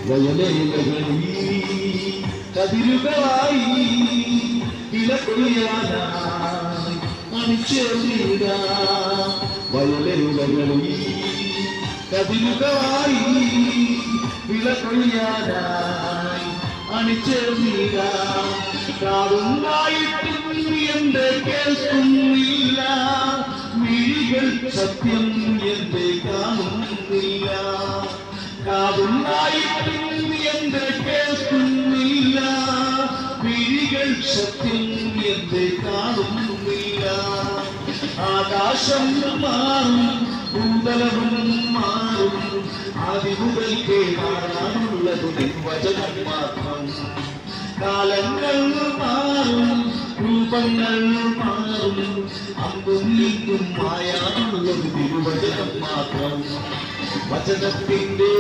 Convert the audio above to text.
വയലേലകളിൽ കതിരുകളായി ഇലകൊള്ളിയാനായി അണിച്ചേർന്നിട വയലേലകളിൽ കതിരുകളായി ഇലകൊള്ളിയാനായി അണിച്ചേർന്നിട കാവുണ്ടായിട്ടും എന്റെ കേൾക്കുന്നില്ല മിഴികൾ സത്യം എന്റെ കാണുന്നില്ല കാവുണ്ടായിട്ടും എന്റെ കേൾക്കുന്നില്ല മിഴികൾ സത്യം എന്റെ കാണുന്നില്ല ആകാശം മാറും ഭൂതലവും മാറും ആദിമുതൽ കേൾക്കാനുള്ളത് വചനം മാത്രം കാലങ്ങൾ മാറും രൂപങ്ങൾ മാറും അമ്പും ഇന്നും മായാനുള്ളത് തിരുവചനം മാത്രം വചനത്തിന്റെ